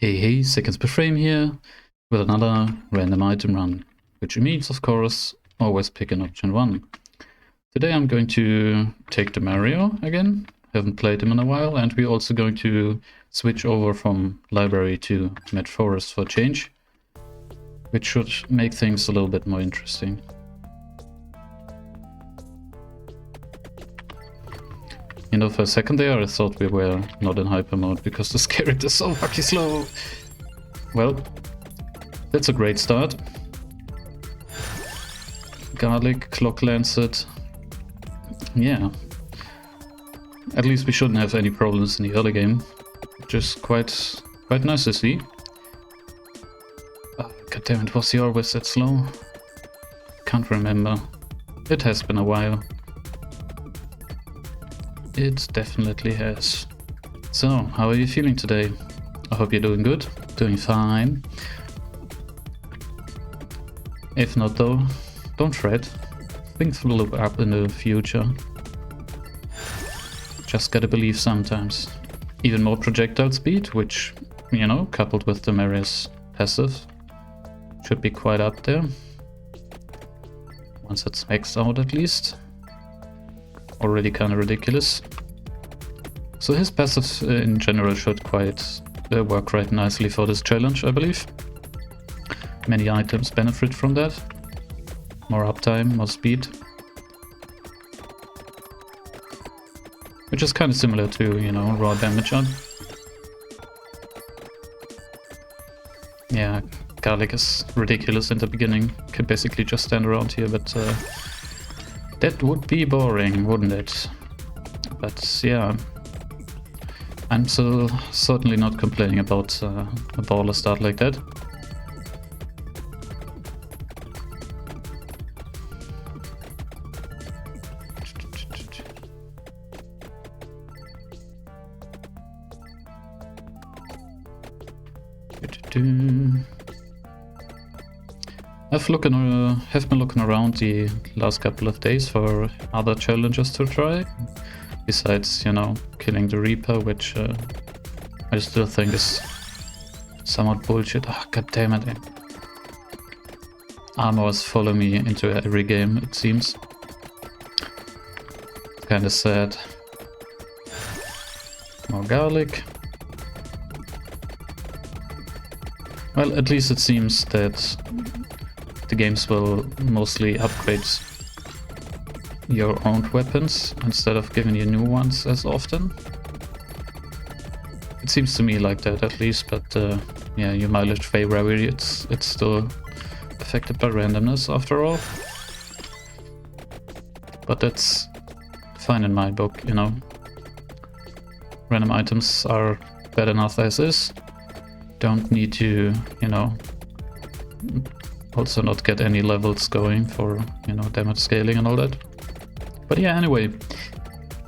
Hey, seconds per frame here with another random item run, which means, of course, always pick an option 1. Today I'm going to take Dommario again, haven't played him in a while, and we're also going to switch over from library to Mad Forest for a change, which should make things a little bit more interesting. You know, for a second there I thought we were not in hyper mode because this character is so fucking slow. Well, that's a great start. Garlic, Clock Lancet. Yeah. At least we shouldn't have any problems in the early game, which is quite nice to see. God damn it, was he always that slow? Can't remember. It has been a while. It definitely has. So, how are you feeling today? I hope you're doing good, doing fine. If not though, don't fret. Things will look up in the future. Just gotta believe sometimes. Even more projectile speed, which, you know, coupled with Dommario's passive, should be quite up there. Once it's maxed out at least. Already kind of ridiculous. So his passive in general should quite work quite nicely for this challenge, I believe. Many items benefit from that. More uptime, more speed. Which is kind of similar to, you know, raw damage up. Yeah, Garlic is ridiculous in the beginning. Can basically just stand around here, but that would be boring, wouldn't it? But yeah, I'm so certainly not complaining about a baller start like that. Have been looking around the last couple of days for other challenges to try, besides, you know, killing the Reaper, which I still think is somewhat bullshit. Ah, god damn it. Armors follow me into every game, it seems. Kinda sad. More Garlic. Well, at least it seems that the games will mostly upgrade your own weapons instead of giving you new ones as often. It seems to me like that at least, but yeah, your mileage vary, it's still affected by randomness after all. But that's fine in my book, you know. Random items are bad enough as is. Don't need to, you know, also not get any levels going for, you know, damage scaling and all that. But yeah, anyway,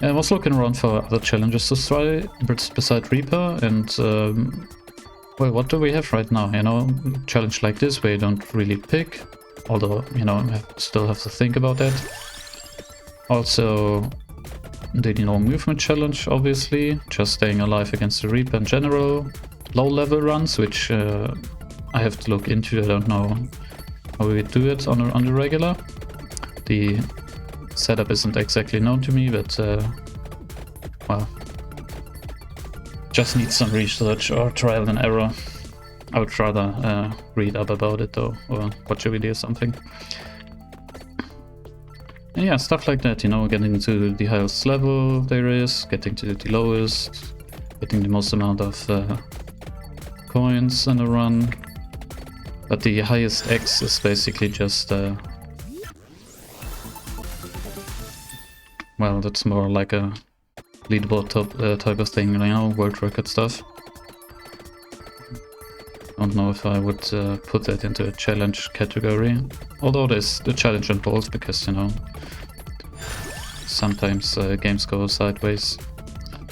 I was looking around for other challenges to try beside Reaper, and well, what do we have right now? You know, challenge like this where you don't really pick, although, you know, I still have to think about that. Also, the, you know, movement challenge, obviously, just staying alive against the Reaper in general. Low level runs, which I have to look into. I don't know how we do it on the regular. The setup isn't exactly known to me, but well, just need some research or trial and error. I would rather read up about it though, or watch a video or something. And yeah, stuff like that, you know, getting to the highest level there is, getting to the lowest, getting the most amount of coins in a run. But the highest X is basically just well, that's more like a leaderboard type of thing, you know, world record stuff. Don't know if I would put that into a challenge category, although there's the challenge involved, because, you know, sometimes games go sideways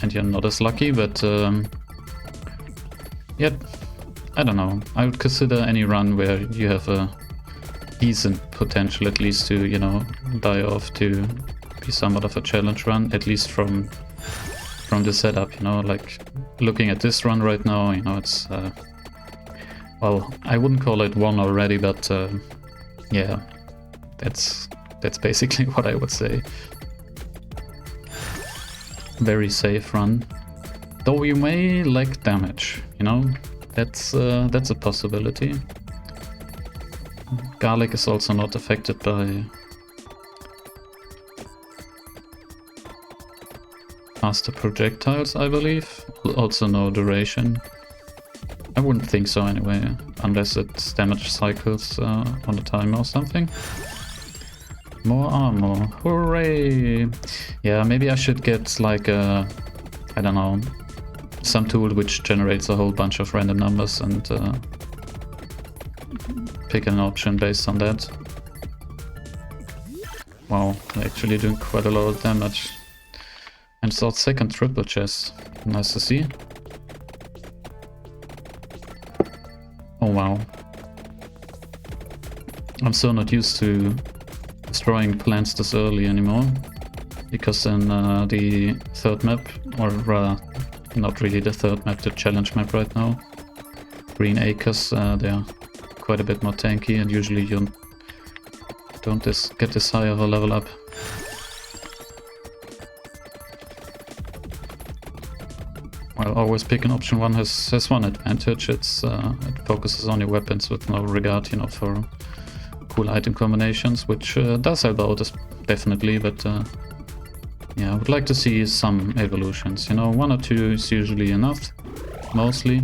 and you're not as lucky, but yeah, I don't know. I would consider any run where you have a decent potential at least to, you know, die off to be somewhat of a challenge run, at least from the setup, you know, like looking at this run right now, you know, it's Well, I wouldn't call it one already, but yeah, that's basically what I would say. Very safe run. Though you may lack damage, you know, that's a possibility. Garlic is also not affected by faster projectiles, I believe. Also no duration. I wouldn't think so anyway, unless it's damage cycles on the timer or something. More armor, hooray! Yeah, maybe I should get like a, I don't know, some tool which generates a whole bunch of random numbers and pick an option based on that. Wow, they're actually doing quite a lot of damage. And it's our second triple chest. Nice to see. Oh wow. I'm so not used to destroying plants this early anymore. Because in the third map, or not really the third map, the challenge map right now, Green Acres, they're quite a bit more tanky and usually you don't get this high of a level up. Well, always picking option 1 has one advantage. It's it focuses on your weapons with no regard, you know, for cool item combinations, which does help out definitely, but yeah, I would like to see some evolutions, you know, 1 or 2 is usually enough, mostly.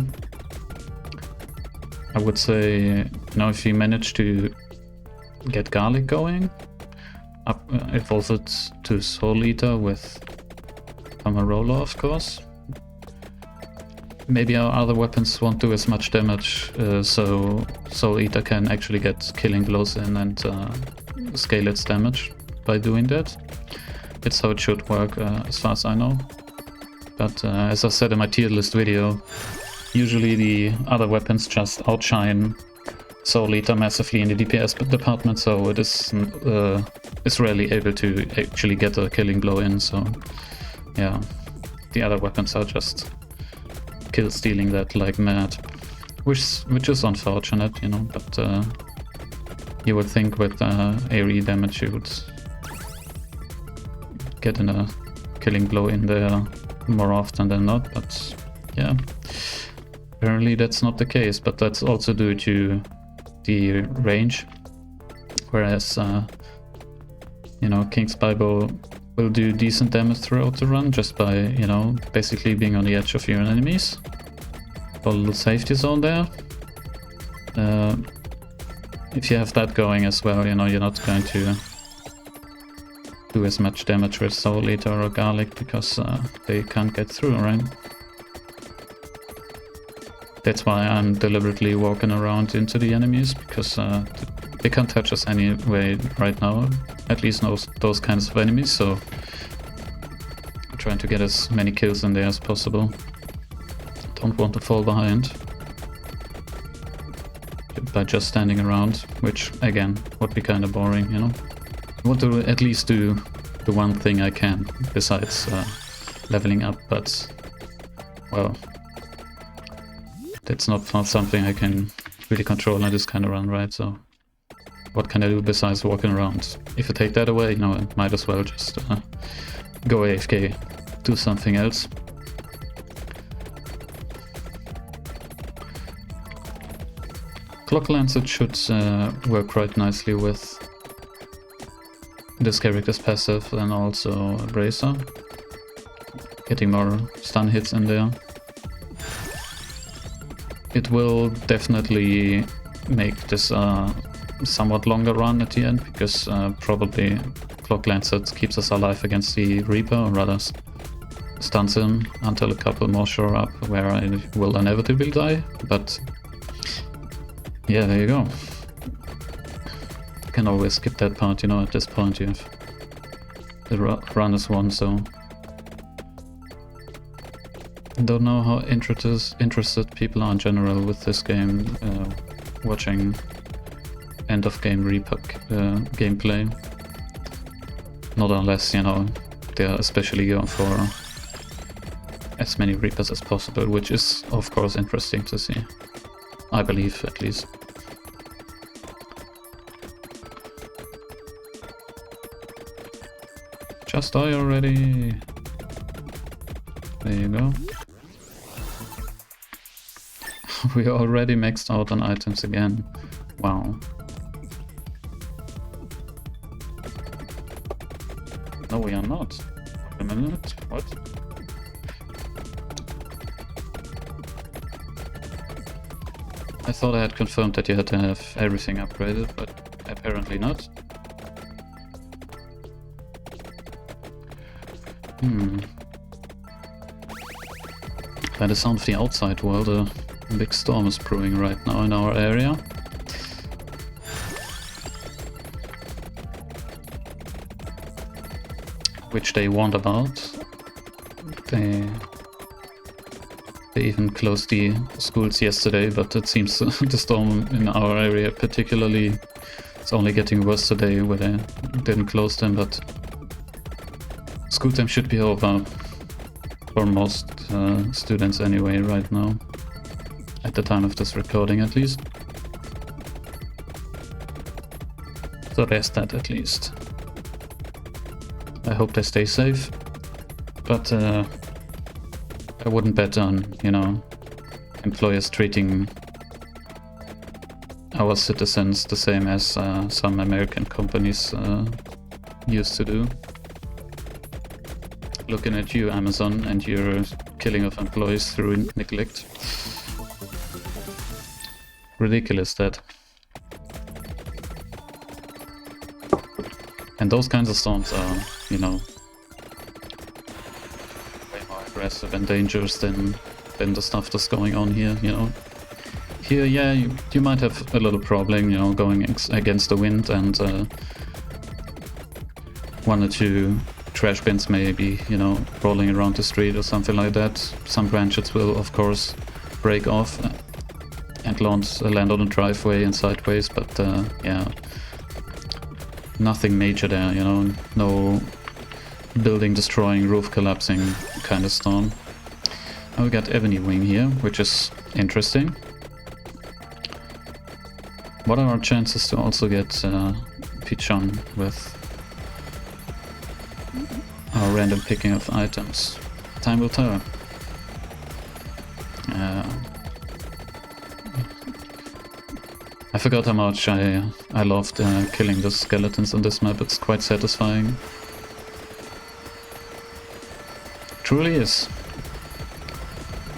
I would say, you know, if you manage to get Garlic going, evolve it to Soul Eater with Dommario, of course. Maybe our other weapons won't do as much damage, so Soul Eater can actually get killing blows in and scale its damage by doing that. It's how it should work, as far as I know. But as I said in my tier list video, usually the other weapons just outshine Soul Eater massively in the DPS department, so it is rarely able to actually get a killing blow in, so yeah, the other weapons are just kill stealing that like mad, which is unfortunate, you know, but you would think with AoE damage you would get in a killing blow in there more often than not, but yeah, apparently that's not the case, but that's also due to the range, whereas you know, King's Bible will do decent damage throughout the run just by, you know, basically being on the edge of your enemies. A little safety zone there. If you have that going as well, you know, you're not going to do as much damage with Soul Eater or Garlic because they can't get through, right? That's why I'm deliberately walking around into the enemies, because they can't touch us anyway right now, at least those kinds of enemies, so I'm trying to get as many kills in there as possible. Don't want to fall behind by just standing around, which again would be kind of boring, you know. I want to at least do the one thing I can besides leveling up, but well, that's not something I can really control in this kind of run, right? So what can I do besides walking around? If I take that away, you know, I might as well just go AFK, do something else. Clock Lancet should work quite nicely with this character's passive and also Bracer. Getting more stun hits in there. It will definitely make this somewhat longer run at the end, because probably Clock Lancet keeps us alive against the Reaper, or rather stuns him until a couple more show up where I will inevitably die, but yeah, there you go. You can always skip that part, you know, at this point you have the run is won, so don't know how interested people are in general with this game, watching end of game Reaper gameplay. Not unless, you know, they're especially going for as many Reapers as possible, which is of course interesting to see. I believe, at least. Just die already. There you go. We already maxed out on items again. Wow. No, we are not. Wait a minute. What? I thought I had confirmed that you had to have everything upgraded, but apparently not. By the sound of the outside world, a big storm is brewing right now in our area. Which they warned about. They even closed the schools yesterday, but it seems the storm in our area particularly is only getting worse today, where they didn't close them, but school time should be over for most students anyway right now, at the time of this recording at least. So there's that at least. I hope they stay safe, but I wouldn't bet on, you know, employers treating our citizens the same as some American companies used to do. Looking at you, Amazon, and your killing of employees through neglect. Ridiculous, that. And those kinds of storms are, you know, way more aggressive and dangerous than the stuff that's going on here, you know. Here, yeah, you might have a little problem, you know, going against the wind, and one or two trash bins may be, you know, rolling around the street or something like that. Some branches will, of course, break off and land on the driveway and sideways, but yeah, nothing major there, you know, no building destroying, roof collapsing kind of storm. Now we got Ebony Wing here, which is interesting. What are our chances to also get Pichon with our random picking of items? Time will tell. I forgot how much I loved killing the skeletons on this map. It's quite satisfying. Truly is.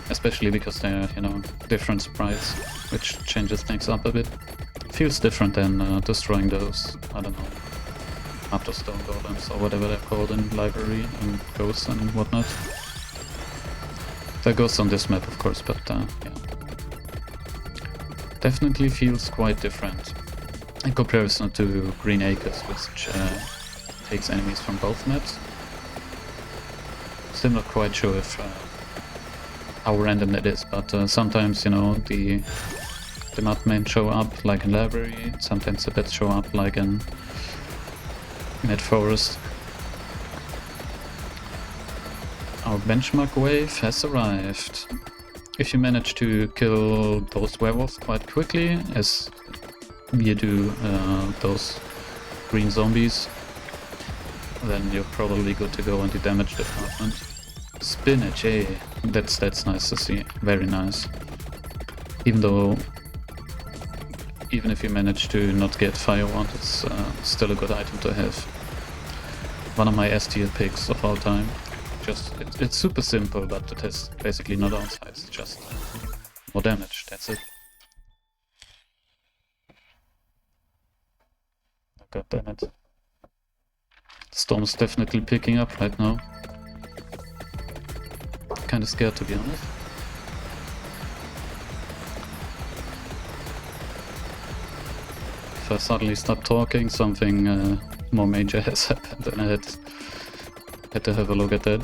Especially because they're, you know, different sprites, which changes things up a bit. Feels different than destroying those, I don't know, Afterstone golems or whatever they're called in library and ghosts and whatnot. They're ghosts on this map, of course, but yeah. Definitely feels quite different in comparison to Green Acres, which takes enemies from both maps. Still not quite sure if how random that is, but sometimes, you know, the mudmen show up like in library, sometimes the bats show up like in mid forest. Our benchmark wave has arrived. If you manage to kill those werewolves quite quickly, as you do those green zombies, then you're probably good to go in the damage department. Spinach, eh? That's nice to see. Very nice. Even if you manage to not get Firewand, it's still a good item to have. One of my S tier picks of all time. Just it's super simple, but it has basically no downsides. Just more damage. That's it. God damn it! The storm's definitely picking up right now. Kinda scared, to be honest. If I suddenly stop talking, something more major has happened, and I had to have a look at that.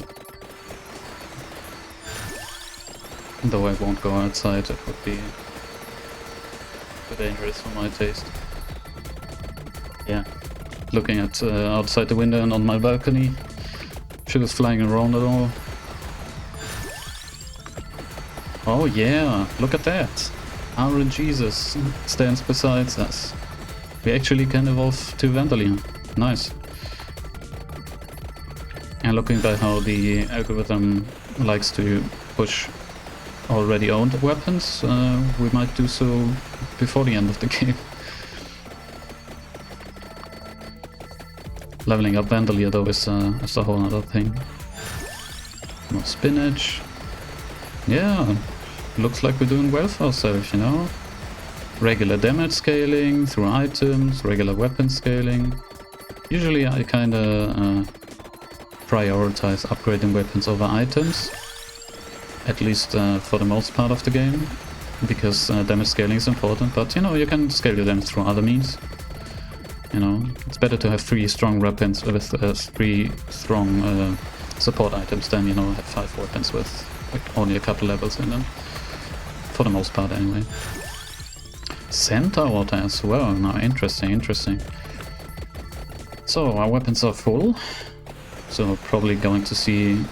Though I won't go outside, it would be too dangerous for my taste. Yeah, looking at outside the window and on my balcony, shit is flying around at all. Oh yeah, look at that! Our Jesus stands beside us. We actually can evolve to Vandalion. Nice. And looking by how the algorithm likes to push already owned weapons, we might do so before the end of the game. Leveling up Vandalion though is a whole other thing. More spinach. Yeah, looks like we're doing well for ourselves, you know. Regular damage scaling through items, regular weapon scaling. Usually I kinda prioritize upgrading weapons over items, at least for the most part of the game, because damage scaling is important, but you know, you can scale your damage through other means. You know, it's better to have 3 strong weapons with 3 strong support items than, you know, have 5 weapons with like, only a couple levels in them. For the most part anyway. Center water as well, now interesting, interesting. So our weapons are full. So probably going to see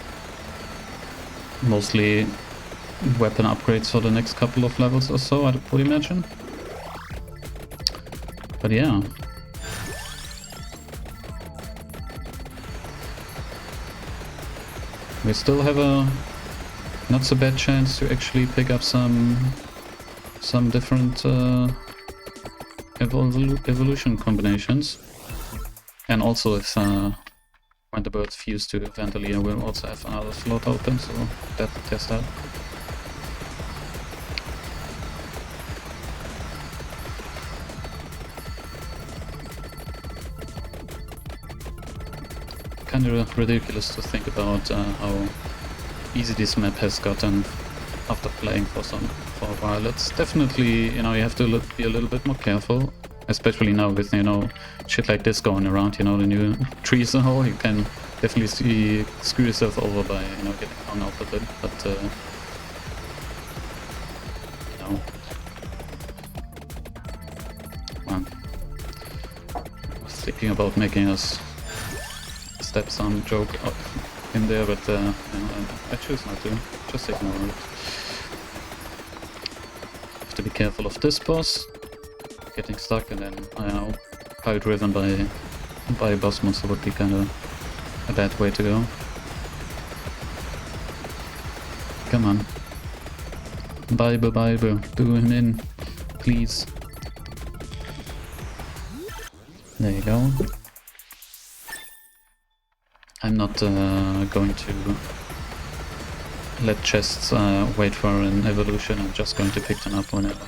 mostly weapon upgrades for the next couple of levels or so, I would imagine. But yeah. We still have a not so bad chance to actually pick up some different evolution combinations. And also if when the birds fuse to Vandalion, we'll also have another slot open, so that to test out. Kind of ridiculous to think about how easy this map has gotten after playing for a while. It's definitely, you know, you have to be a little bit more careful. Especially now with, you know, shit like this going around, you know, the new trees and all, you can definitely screw yourself over by, you know, getting hung up a bit, but, you know, well, I was thinking about making us stepson joke in there, but, you know, I choose not to, just ignore it. Have to be careful of this boss. Getting stuck and then, I don't know, power driven by a boss monster would be kind of a bad way to go. Come on. Bible, do him in, please. There you go. I'm not going to let chests wait for an evolution, I'm just going to pick them up whenever.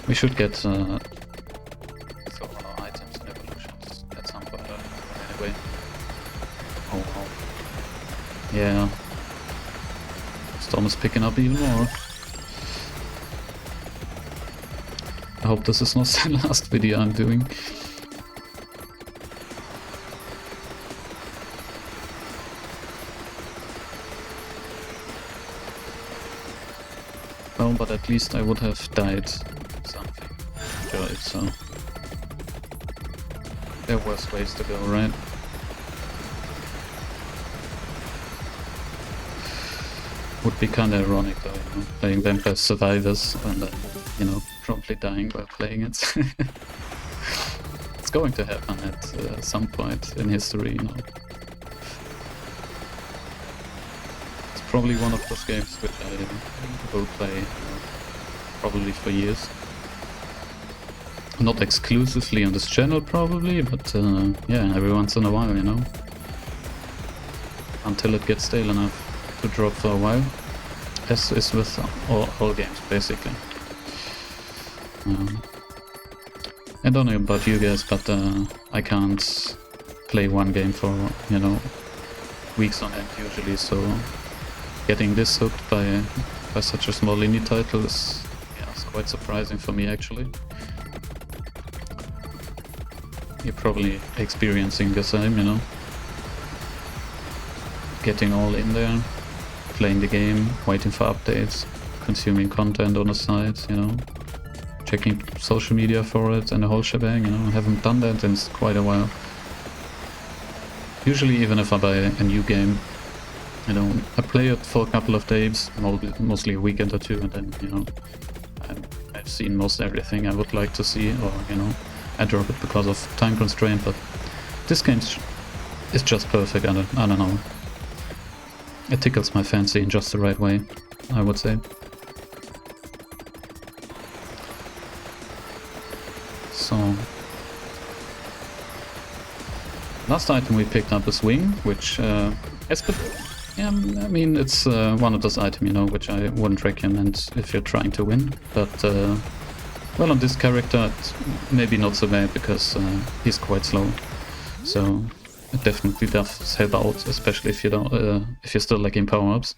We should get some items and evolutions at some point anyway. Oh wow. Yeah. Storm is picking up even more. I hope this is not the last video I'm doing. Well, but at least I would have died. So there are worse ways to go, right? Would be kind of ironic though, you know, playing Vampire Survivors and then, you know, promptly dying while playing it. It's going to happen at some point in history, you know. It's probably one of those games which I will play, you know, probably for years. Not exclusively on this channel probably, but yeah, every once in a while, you know. Until it gets stale enough to drop for a while. As is with all games, basically. I don't know about you guys, but I can't play one game for, you know, weeks on end usually, so getting this hooked by such a small indie title is, yeah, it's quite surprising for me actually. You're probably experiencing the same, you know. Getting all in there, playing the game, waiting for updates, consuming content on the side, you know. Checking social media for it and the whole shebang, you know. I haven't done that in quite a while. Usually even if I buy a new game, You know, I play it for a couple of days, mostly a weekend or two, and then, you know, I've seen most everything I would like to see, or, you know, I drop it because of time constraint, but this game is just perfect. I don't know. It tickles my fancy in just the right way, I would say. So, last item we picked up is Wing, which has been, yeah, I mean, it's one of those items, you know, which I wouldn't recommend if you're trying to win, but well, on this character, it's maybe not so bad because he's quite slow, so it definitely does help out, especially if you don't, if you're still lacking power-ups.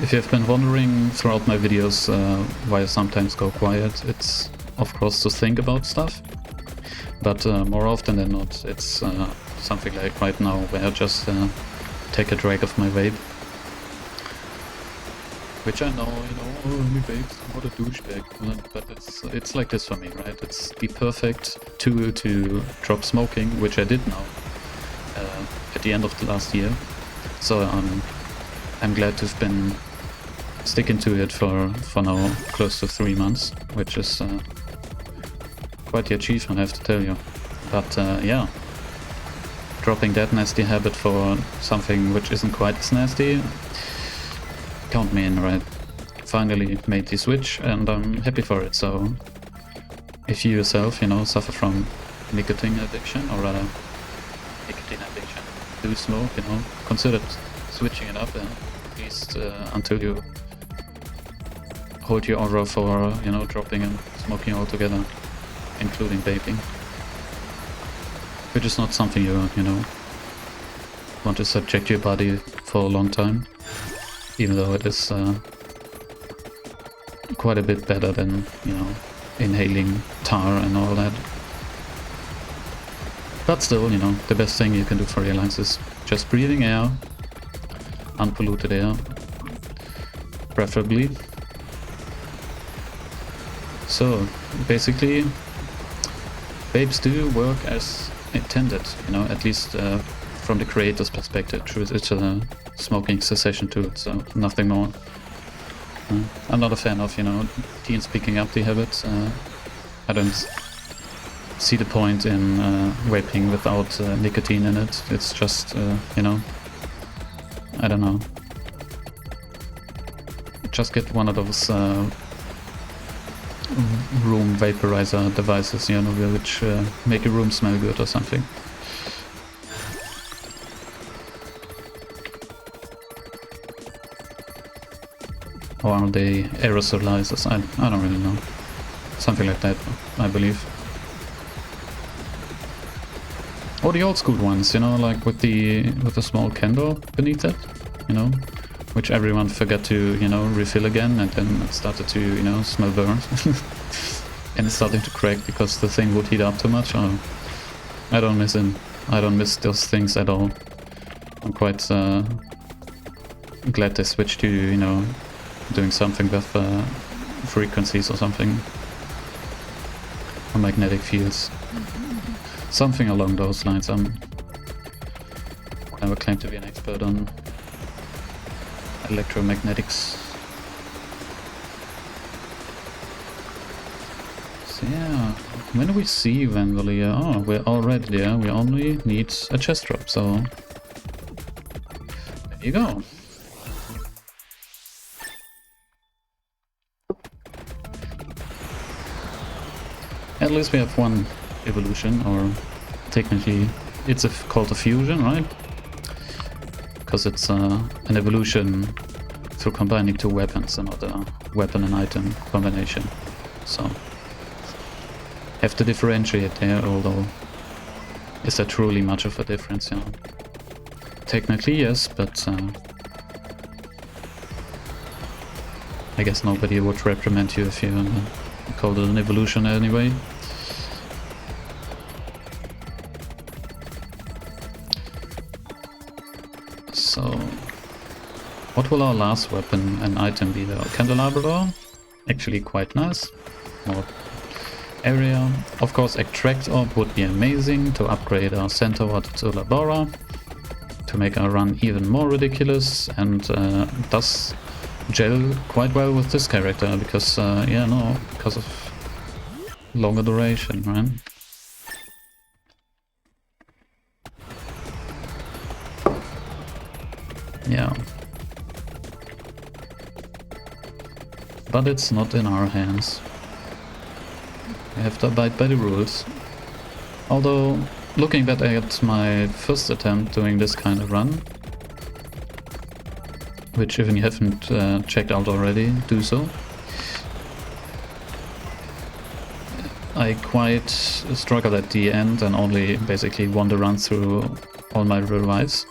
If you've been wondering throughout my videos why I sometimes go quiet, it's of course to think about stuff, but more often than not it's something like right now where I just take a drag of my vape. Which I know, you know, oh, only vapes, what a douchebag, but it's like this for me, right? It's the perfect tool to drop smoking, which I did now at the end of the last year. So I'm glad to have been sticking to it for now close to 3 months, which is quite the achievement, I have to tell you. But yeah, dropping that nasty habit for something which isn't quite as nasty, count me in, right? Finally made the switch and I'm happy for it. So if you yourself, you know, suffer from nicotine addiction, or rather nicotine addiction, do smoke, you know, consider switching it up at least until you hold your aura for, you know, dropping and smoking altogether, including vaping, which is not something you know, want to subject your body for a long time, even though it is quite a bit better than, you know, inhaling tar and all that. But still, you know, the best thing you can do for your lungs is just breathing air, unpolluted air, preferably. So basically, vapes do work as intended, you know, at least from the creator's perspective. It's a smoking cessation tool, so nothing more. I'm not a fan of, you know, teens picking up the habit. I don't see the point in vaping without nicotine in it. It's just, you know, I don't know. Just get one of those room vaporizer devices, you know, which make a room smell good or something. Or are they aerosolizers? I don't really know. Something like that, I believe. Or the old school ones, you know, like with the small candle beneath it, you know, which everyone forgot to, you know, refill again, and then it started to, you know, smell burnt. And it's starting to crack because the thing would heat up too much. Oh, I don't miss him. I don't miss those things at all. I'm quite glad they switched to, you know, doing something with frequencies or something. Or magnetic fields. Something along those lines. I'm never claimed to be an expert on electromagnetics. So yeah, when do we see Vandalia? Oh, we're already there. We only need a chest drop, so there you go. At least we have one evolution, or technically it's called a fusion, right? Because it's an evolution through combining two weapons, and not a weapon and item combination. So have to differentiate there, although is there truly much of a difference, you know? Technically yes, but I guess nobody would reprimand you if you called it an evolution anyway. So what will our last weapon and item be though? Candelabra? actually quite nice. More area. Of course, Extract Orb would be amazing to upgrade our Centaur to Labora, to make our run even more ridiculous, and does gel quite well with this character, because, yeah, no, because of longer duration, right? Yeah. But it's not in our hands. We have to abide by the rules. Although, looking back at my first attempt doing this kind of run, which if you haven't checked out already, do so. I quite struggled at the end and only basically won the run through all my revives,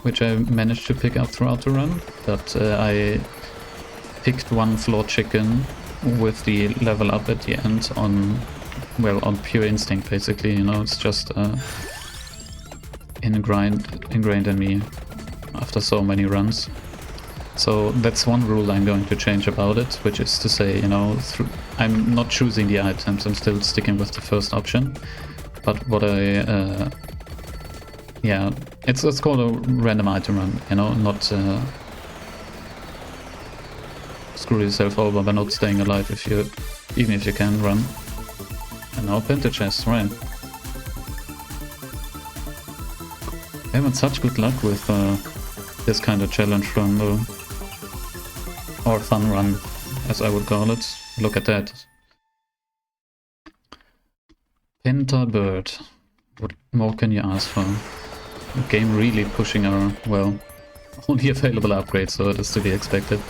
which I managed to pick up throughout the run, but I picked one flawed chicken with the level up at the end on, well, on pure instinct basically, you know, it's just ingrained in me after so many runs. So that's one rule I'm going to change about it, which is to say, you know, I'm not choosing the items, I'm still sticking with the first option, but what yeah, it's called a random item run, you know, not screw yourself over by not staying alive even if you can run. And now Penta chest, right. I'm having such good luck with this kind of challenge run though. Or fun run, as I would call it. Look at that. Penta bird. What more can you ask for? The game really pushing our, well, only available upgrades, so it is to be expected.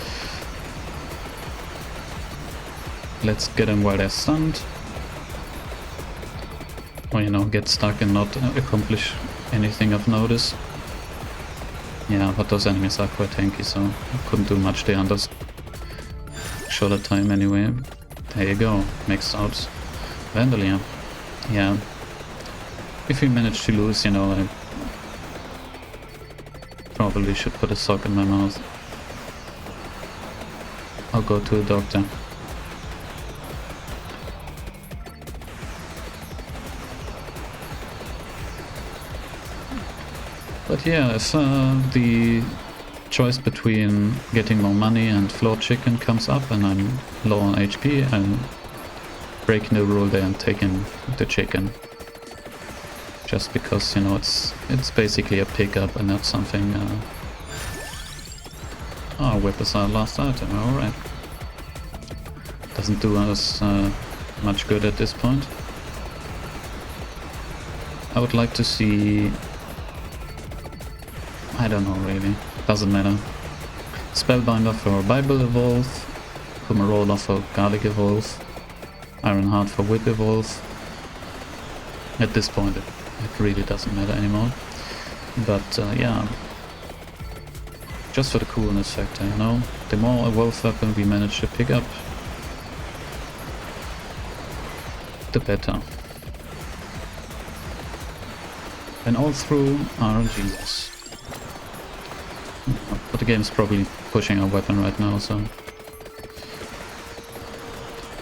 Let's get them while they're stunned. Or, you know, get stuck and not accomplish anything of notice. Yeah, but those enemies are quite tanky, so I couldn't do much there on this shorter time anyway. There you go, maxed out Vandalier. Yeah. If we manage to lose, you know, I probably should put a sock in my mouth. I'll go to a doctor. But yeah, if the choice between getting more money and flawed chicken comes up and I'm low on HP, I'm breaking the rule there and taking the chicken. Just because, you know, it's basically a pickup and not something... Oh, whip is our last item, alright. Doesn't do us much good at this point. I would like to see... I don't know really, doesn't matter. Spellbinder for Bible Evolve, Kumarola for Garlic Evolve, Ironheart for Whip Evolve. At this point it really doesn't matter anymore. But yeah, just for the coolness factor, you know. The more Evolve weapon we manage to pick up, the better. And all through are Jesus. But the game's probably pushing our weapon right now, so...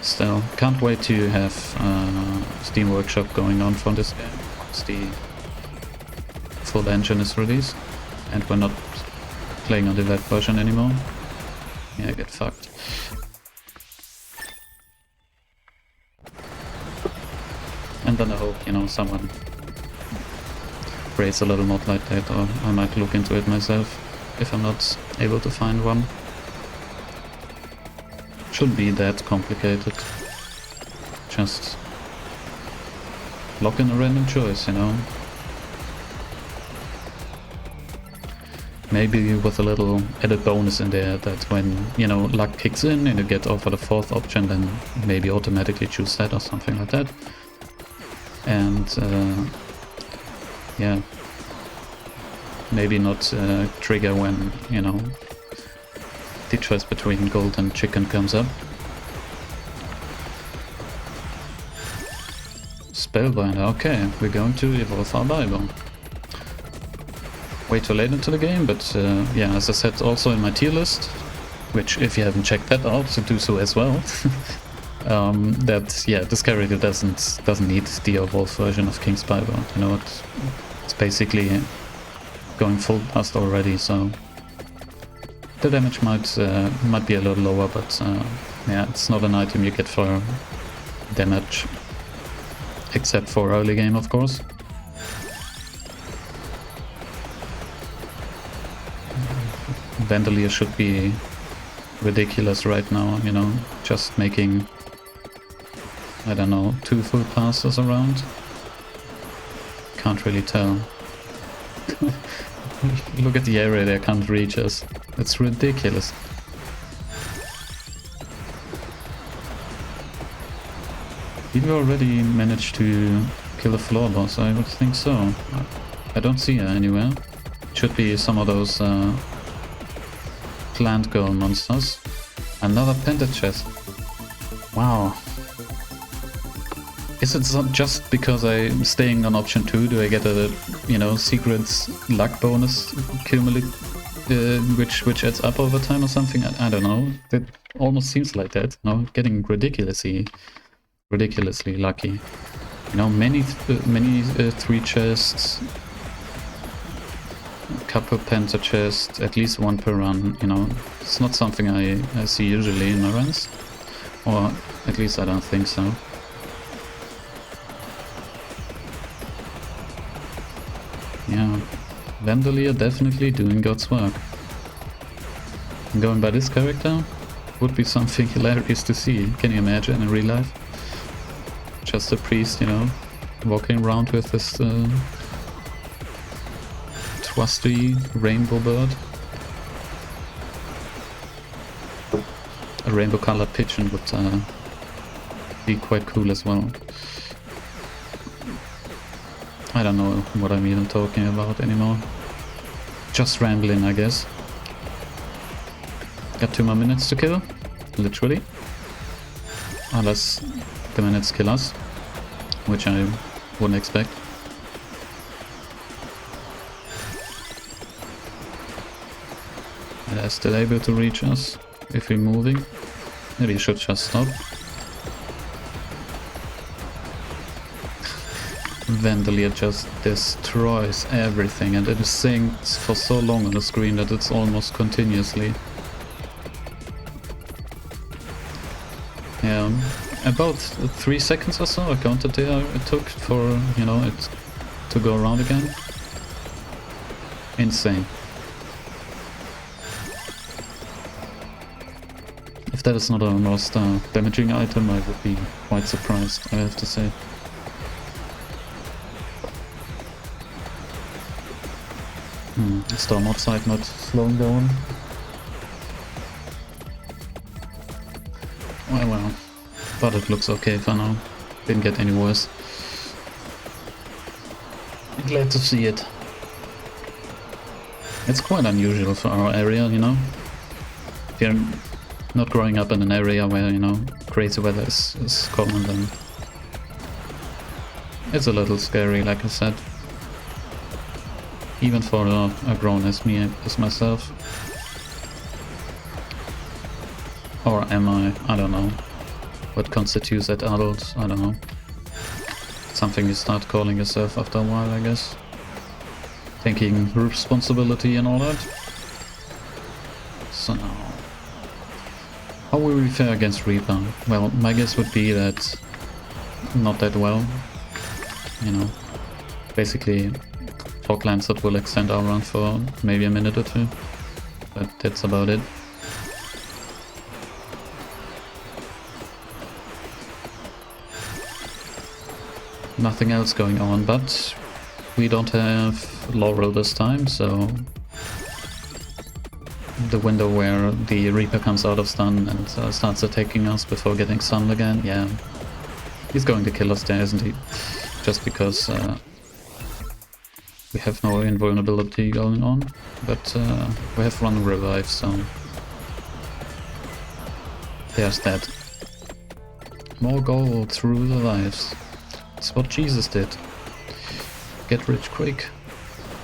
Still, can't wait to have Steam Workshop going on for this game once the full engine is released and we're not playing on the web version anymore. Yeah, get fucked. And then I hope, you know, someone creates a little mod like that, or I might look into it myself if I'm not able to find one. Shouldn't be that complicated. Just lock in a random choice, you know. Maybe with a little added bonus in there that when, you know, luck kicks in and you get offered a fourth option, then maybe automatically choose that or something like that. And yeah, maybe not trigger when, you know, the choice between gold and chicken comes up. Spellbinder, okay, we're going to evolve our Bible. Way too late into the game, but yeah, as I said also in my tier list, which if you haven't checked that out, so do so as well. That yeah, this character doesn't need the evolved version of King Spider. You know, it's basically going full blast already, so the damage might be a little lower, but yeah, it's not an item you get for damage, except for early game, of course. Vandalier should be ridiculous right now, you know, just making, I don't know, 2 full passes around. Can't really tell. Look at the area they can't reach us. It's ridiculous. Did we already manage to kill a floor boss? I would think so. I don't see her anywhere. Should be some of those plant girl monsters. Another penta chest. Wow. Is it just because I'm staying on option 2? Do I get a, you know, secret luck bonus cumulative, which adds up over time or something? I don't know. That almost seems like that. You know, getting ridiculously lucky. You know, many 3 chests, a couple penta chests, at least 1 per run. You know, it's not something I see usually in my runs, or at least I don't think so. Yeah, Vandalier definitely doing God's work. Going by this character would be something hilarious to see. Can you imagine in real life? Just a priest, you know, walking around with this twisty rainbow bird. A rainbow colored pigeon would be quite cool as well. I don't know what I'm even talking about anymore. Just rambling, I guess. Got 2 more minutes to kill, literally. Unless the minutes kill us, which I wouldn't expect. They're still able to reach us if we're moving. Maybe you should just stop. Vandalier just destroys everything, and it is staying for so long on the screen that it's almost continuously. Yeah, about 3 seconds or so I counted there it took for, you know, it to go around again. Insane. If that is not a most damaging item, I would be quite surprised, I have to say. Storm outside not slowing down. Well, but it looks okay for now. Didn't get any worse. Glad to see it. It's quite unusual for our area, you know. If you're not growing up in an area where, you know, crazy weather is common, then it's a little scary, like I said. Even for a grown as myself. Or am I? I don't know. What constitutes that adult? I don't know. Something you start calling yourself after a while, I guess. Taking responsibility and all that. So now, how will we fare against Reaper? Well, my guess would be that not that well. You know, basically fog lines that will extend our run for maybe a minute or 2, but that's about it. Nothing else going on, but we don't have Laurel this time, so the window where the Reaper comes out of stun and starts attacking us before getting stunned again, yeah, he's going to kill us there, isn't he? Just because we have no invulnerability going on, but we have run revive, so there's that. More gold through the lives. It's what Jesus did. Get rich quick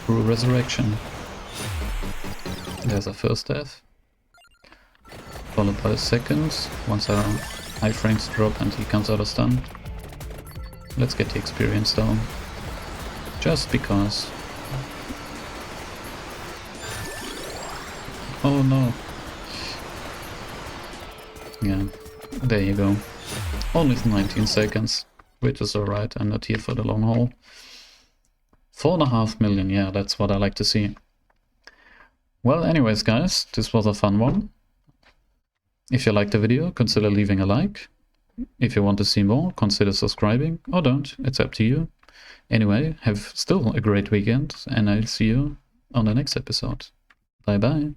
through resurrection. There's our first death. followed by a second, once our iframes drop and he comes out of stun. Let's get the experience though, just because. Oh no. Yeah, there you go. Only 19 seconds, which is alright, I'm not here for the long haul. 4.5 million, yeah, that's what I like to see. Well, anyways guys, this was a fun one. If you liked the video, consider leaving a like. If you want to see more, consider subscribing, or don't, it's up to you. Anyway, have still a great weekend, and I'll see you on the next episode. Bye bye.